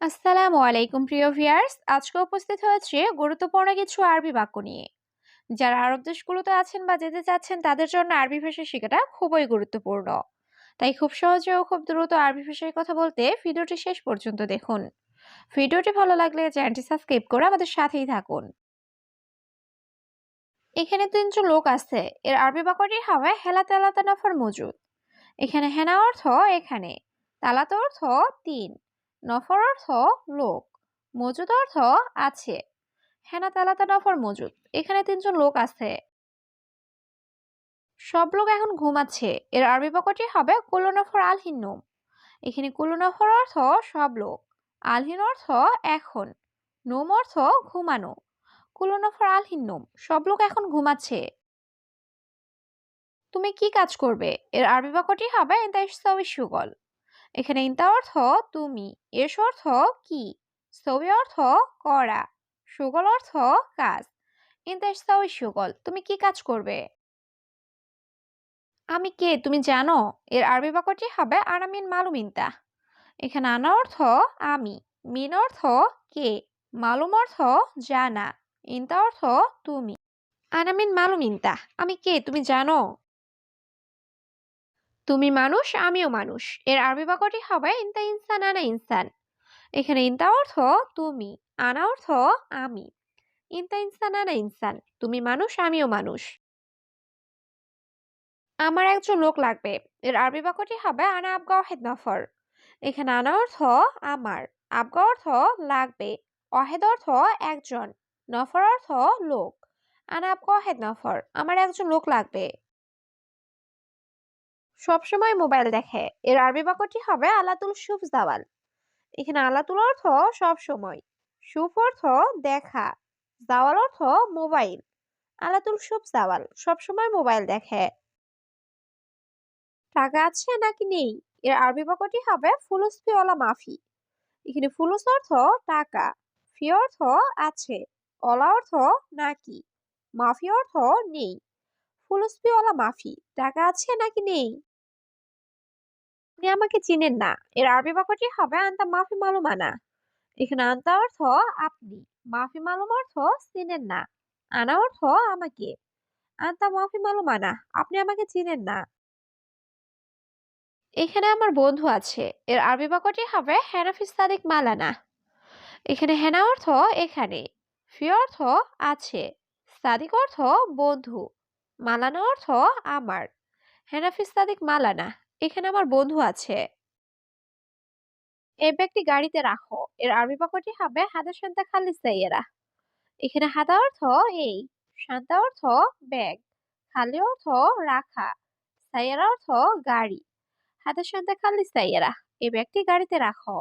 আসসালামু আলাইকুম প্রিয় ভিউয়ার্স, আজকে উপস্থিত হয়েছে গুরুত্বপূর্ণ কিছু আরবি বাক্য নিয়ে। যারা আরব দেশগুলোতে আছেন বা যেতে চাচ্ছেন তাদের জন্য আরবি ভাষা শেখাটা খুবই গুরুত্বপূর্ণ। তাই খুব সহজে ও খুব দ্রুত আরবি ভাষায় কথা বলতে ভিডিওটি শেষ পর্যন্ত দেখুন। ভিডিওটি ভালো লাগলে চ্যানেলটি সাবস্ক্রাইব করে আমাদের সাথেই থাকুন। এখানে তিনজন লোক আছে, এর আরবি বাক্যটি হবে হেলা তেলাতা নফর মজুদ। এখানে হেনা অর্থ এখানে, তালাত অর্থ তিন, নফর অর্থ লোক, মজুদ অর্থ আছে। হেনা তালাতা নফর মজুদ, এখানে তিনজন লোক আছে। সব লোক এখন ঘুমাচ্ছে, এর আরবি বাক্যটি হবে কুল্লু নফর আলহিন নুম। এখানে কুল্লু নফর অর্থ সব লোক, আলহিন অর্থ এখন, নুম অর্থ ঘুমানো। কুল্লু নফর আলহিন নুম, সব লোক এখন ঘুমাচ্ছে। তুমি কি কাজ করবে, এর আরবি বাক্যটি হবে ইনতা ইশতাউই শুগল। এখানে ইনতা অর্থ তুমি, এস অর্থ কি, সবি অর্থ করা, সুগল অর্থ কাজ। ইনতা ইশতাউই শুগল, তুমি কি কাজ করবে। আমি কে তুমি জানো, এর আরবি বাক্যটি হবে আনা মিন মালুম ইনতা। এখানে আনা অর্থ আমি, মিন অর্থ কে, মালুম অর্থ জানা, ইনতা অর্থ তুমি। আনা মিন মালুম ইনতা, আমি কে তুমি জানো। তুমি মানুষ আমিও মানুষ, এর আরবি বাক্যটি হবে ইনতা ইনসান আনা ইনসান। এখানে ইনতা অর্থ তুমি, আনা অর্থ আমি, ইনতা ইনসান আনা ইনসান, তুমি মানুষ আমিও মানুষ। আমার একজন লোক লাগবে, এর আরবি বাক্যটি হবে আনা আবগা ওয়াহেদ নফর। এখানে আনা অর্থ আমার, আবগা অর্থ লাগবে, ওয়াহেদ অর্থ একজন, নফর অর্থ লোক। আনা আবগা ওয়াহেদ নফর, আমার একজন লোক লাগবে। সবসময় মোবাইল দেখে, এর আরবি বাক্যটি হবে আলাতুল শুফ জাওয়াল। এখানে আলাতুল অর্থ সব সময়, শুফ অর্থ দেখা, জাওয়াল অর্থ মোবাইল। আলাতুল শুফ জাওয়াল, সব সময় মোবাইল দেখে। টাকা আছে নাকি নেই, এর আরবি বাক্যটি হবে ফুলুস ফি ওলা মাফি। এখানে ফুলুস অর্থ টাকা, ফি অর্থ আছে, ওলা অর্থ নাকি, মাফি অর্থ নেই। ফুলুস ফি ওলা মাফি, টাকা আছে নাকি নেই। আপনি আমাকে চিনেন না, এর আরবি বাক্যটি হবে আন্তা মাফি মালুমানা। এখানে আন্তা অর্থ আপনি, মাফি মালুম অর্থ চিনেন না, আনা অর্থ আমাকে। আন্তা মাফি মালুমানা, আপনি আমাকে চিনেন না। এখানে আমার বন্ধু আছে, এর আরবি বাক্যটি হবে হেনাফিস সাদিক মালানা। এখানে হেনা অর্থ এখানে, ফি অর্থ আছে, সাদিক অর্থ বন্ধু, মালানা অর্থ আমার। হেনাফিস সাদিক মালানা, এখানে আমার বন্ধু আছে। এই ব্যাগটি গাড়িতে রাখো, এর আরবি বাক্যটি হবে হাদা শান্তা খালিস সাইয়েরা। এখানে হাদা অর্থ এই, শান্তা অর্থ ব্যাগ, খালি অর্থ রাখা, সাইয়েরা অর্থ গাড়ি। হাদা শান্তা খালিস সাইয়েরা, এই ব্যাগটি গাড়িতে রাখো।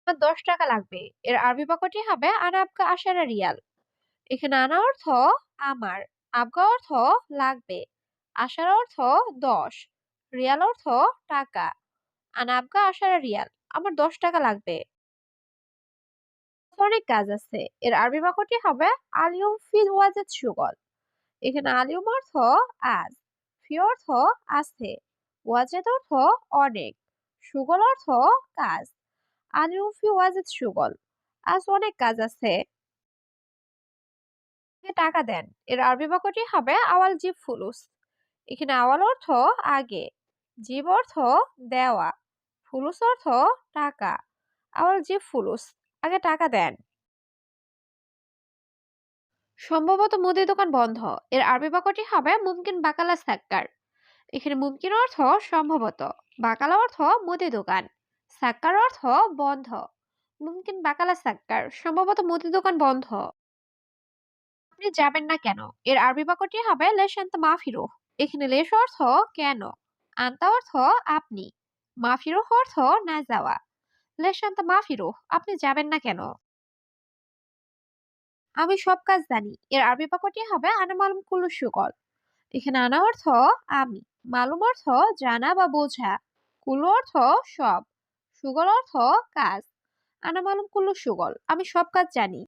আমার 10 টাকা লাগবে, এর আরবি বাক্যটি হবে আনা আবগা আশারা রিয়াল। এখানে আনা অর্থ আমার, আবগা অর্থ লাগবে, আশার অর্থ 10, রিয়াল অর্থ টাকা। আনা আবগা আশারা রিয়াল, আমার 10 টাকা লাগবে। অনেক কাজ আছে, এর আরবি বাক্যটি হবে আলিয়ম ফি ওয়াজেদ শুগল। এখানে আলিয়ম অর্থ আজ, ফি অর্থ আছে, ওয়াজেদ অর্থ অনেক, শুগল অর্থ কাজ। আলিয়ম ফি ওয়াজেদ শুগল, আজ অনেক কাজ আছে। আমাকে টাকা দেন, এর আরবি বাক্যটি হবে আওয়াল জিব ফুলুস। এখানে আওয়াল অর্থ আগে, জিব অর্থ দেওয়া, ফুলুস অর্থ টাকা। আওয়াল জিব ফুলুস, আগে টাকা দেন। সম্ভবত মুদি দোকান বন্ধ, এর আরবি বাক্যটি হবে মুমকিন বাকালা সাক্কার। এখানে মুমকিন অর্থ সম্ভবত, বাকালা অর্থ মুদি দোকান, সাক্কার অর্থ বন্ধ। মুমকিন বাকালা সাক্কার, সম্ভবত মুদি দোকান বন্ধ। আপনি যাবেন না কেন, এর আরবি বাক্যটি হবে লেশ আনতা মাফিরো। এখানে লেশ অর্থ কেন, আনতা অর্থ আপনি, মাফিরো অর্থ না যাওয়া। লেশ আনতা মাফিরো, আপনি যাবেন না কেন। আমি সব কাজ জানি, এর আরবি বাক্যটি হবে আনা মালুম কুল্লু শুগল। এখানে আনা অর্থ আমি, মালুম অর্থ জানা বা বোঝা, কুল্লু অর্থ সব, সুগল অর্থ কাজ। আনা মালুম কুল্লু সুগল, আমি সব কাজ জানি।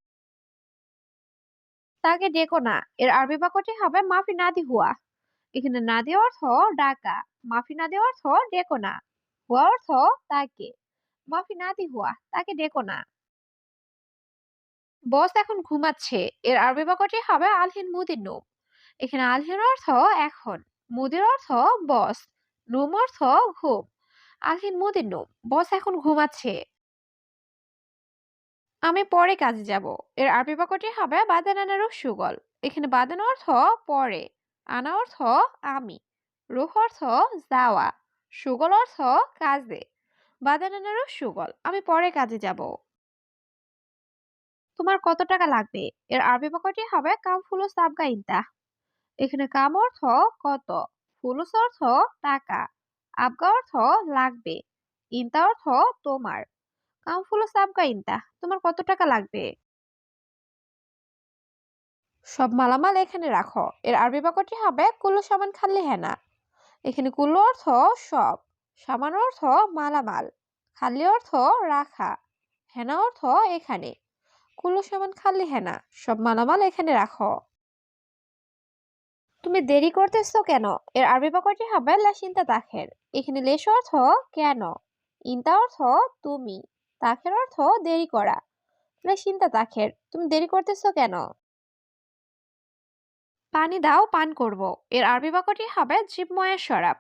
তাকে ডেকো না, এর আরবি বাক্যটি হবে মাফি নাদি হুয়া। এখানে নাদি অর্থ ডাকা, মাফি নাদি অর্থ ডেকো না, হুয়া অর্থ তাকে। মাফি নাতি হুয়া, তাকে ডেকো না। বস এখন ঘুমাচ্ছে, এর আরবি বাক্যটি হবে আলহিন মুদির নুম। এখানে আলহির অর্থ এখন, মুদির অর্থ বস, নুম অর্থ ঘুম। আলহিন মুদির নুম, বস এখন ঘুমাচ্ছে। আমি পরে কাজে যাব, এর আরবি বাক্যটি হবে বাদেন আনা রুহ সুগল। এখানে বাদেন অর্থ পরে, আনা অর্থ আমি, রুহ অর্থ যাওয়া, সুগল অর্থ কাজে। বাদেন আনা রুহ সুগল, আমি পরে কাজে যাব। তোমার কত টাকা লাগবে, এর আরবি বাক্যটি হবে কাম ফুলুস আবগা ইনতা। এখানে কাম অর্থ কত, ফুলুস অর্থ টাকা, আবগা অর্থ লাগবে, ইনতা অর্থ তোমার। কাম ফুলুস আবগা ইনতা, তোমার কত টাকা লাগবে। সব মালামাল এখানে রাখো, এর আরবি বাক্যটি হবে কুল্লু সামান খাল্লি হেনা। এখানে কুল্লু অর্থ সব, সামান অর্থ মালামাল, খাল্লি অর্থ রাখা, হেনা অর্থ এখানে। কুল্লু সামান খাল্লি হেনা, সব মালামাল এখানে রাখো। তুমি দেরি করতেছো কেন, এর আরবি বাক্যটি হবে লাসিন্তা তাখের। এখানে লেশ অর্থ কেন, ইনতা অর্থ তুমি, তাখের অর্থ দেরি করা। লাসিন্তা তাখের, তুমি দেরি করতেছো কেন। পানি দাও পান করব, এর আরবি বাক্যটি হবে জীব ময়া শরাব।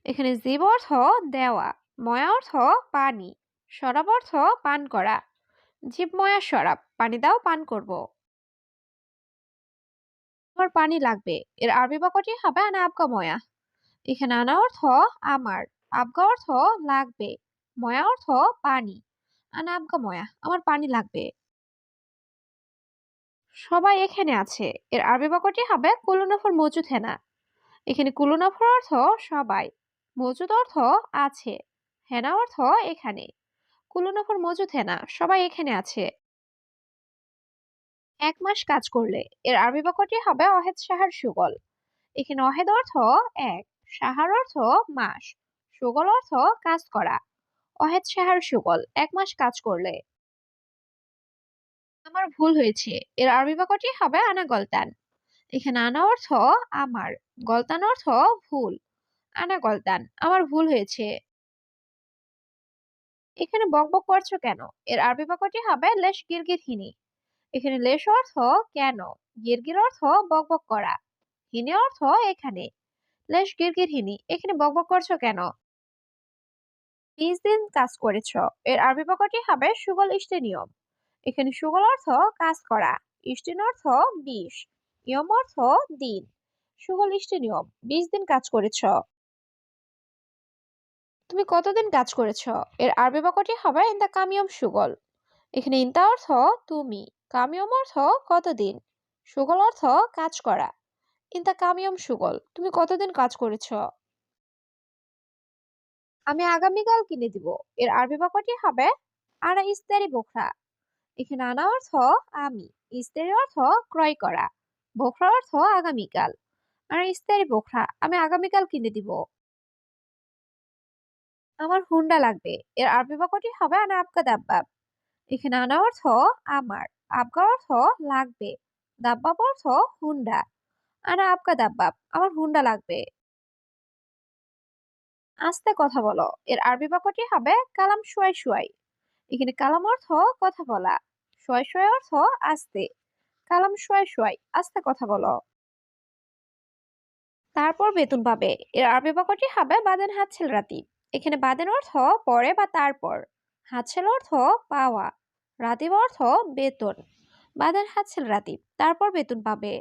এখানে জীব অর্থ দেওয়া, ময়া অর্থ পানি, শরাব অর্থ পান করা। জীব ময়া শরাব, পানি দাও পান করব। আমার পানি লাগবে, এর আরবি বাক্যটি হবে আনা আবগা ময়া। এখানে আনা অর্থ আমার, আবগা অর্থ লাগবে, ময়া অর্থ পানি। আনা আবগা ময়া, আমার পানি লাগবে। সবাই এখানে আছে, এর আরবি বাক্যটি হবে কুলুনফর মজুদ হেনা। এখানে কুলুনফর অর্থ সবাই, মজুদ অর্থ আছে, হেনা অর্থ এখানে। কুলুনফর মজুদ হেনা, সবাই এখানে আছে। 1 মাস কাজ করলে, এর আরবি বাক্যটি হবে অহেদ সাহার সুগল। এখানে অহেদ অর্থ এক, সাহার অর্থ মাস, সুগল অর্থ কাজ করা। অহেদ সাহার সুগল, 1 মাস কাজ করলে। আমার ভুল হয়েছে, এর আরবি বাক্যটি হবে আনা গলতান। এখানে আনা অর্থ আমার, গলতান অর্থ ভুল। আনা গলতান, আমার ভুল হয়েছে। এখানে বকবক করছো কেন, এর আরবি বাক্যটি হবে লেশ গিরগির হিনি। এখানে লেশ অর্থ কেন, গিরগির অর্থ বকবক করা, হিনি অর্থ এখানে। লেশ গিরগির হিনি, এখানে বকবক করছো কেন। 20 দিন কাজ করেছ, এর আরবি বাক্যটি হবে সুগল ইশতে নিয়ম। এখানে সুগল অর্থ কাজ করা, ইশতিন অর্থ 20, নিয়ম অর্থ দিন। সুগল ইশতে নিয়ম, 20 দিন কাজ করেছ। তুমি কতদিন কাজ করেছ, এর আরবি বাক্যটি হবে ইনতা কামিয়ম সুগল। এখানে ইনতা অর্থ তুমি, কামিয়ম অর্থ কতদিন, সুগল অর্থ কাজ করা। ইনতা কামিয়ম সুগল, তুমি কতদিন কাজ করেছ। আমি আগামীকাল কিনে দিব, এর আরবি বাক্যটি হবে আনা ইস্তারি বোখরা। এখানে আনা অর্থ আমি, ইস্তারি অর্থ ক্রয় করা, বোখরা অর্থ আগামীকাল। আর ইস্তারি বোখরা, আমি আগামীকাল কিনে দিব। আমার হুন্ডা লাগবে, এর আরবি বাক্যটি হবে আনা আপকা দাব্বাব। এখানে আনা অর্থ আমার, আবগা অর্থ লাগবে, দাব্বাব অর্থ হুন্ডা। আনা আপকা দাব্বাব, আমার হুন্ডা লাগবে। আস্তে কথা বলো, এর আরবি বাক্যটি হবে কালাম শুয়াই শুয়াই। এখানে কালাম অর্থ কথা বলা, শুয়াই শুয়াই অর্থ আস্তে। কালাম শুয়াই শুয়াই, আস্তে কথা বলো। তারপর বেতন পাবে, এর আরবি বাক্যটি হবে বাদেন হাতছেল রাতি। এখানে বাদেন অর্থ পরে বা তারপর, হাতছেল অর্থ পাওয়া, রাতিব অর্থ বেতন। বাদেন হাতছেল রাতি, তারপর বেতন পাবে।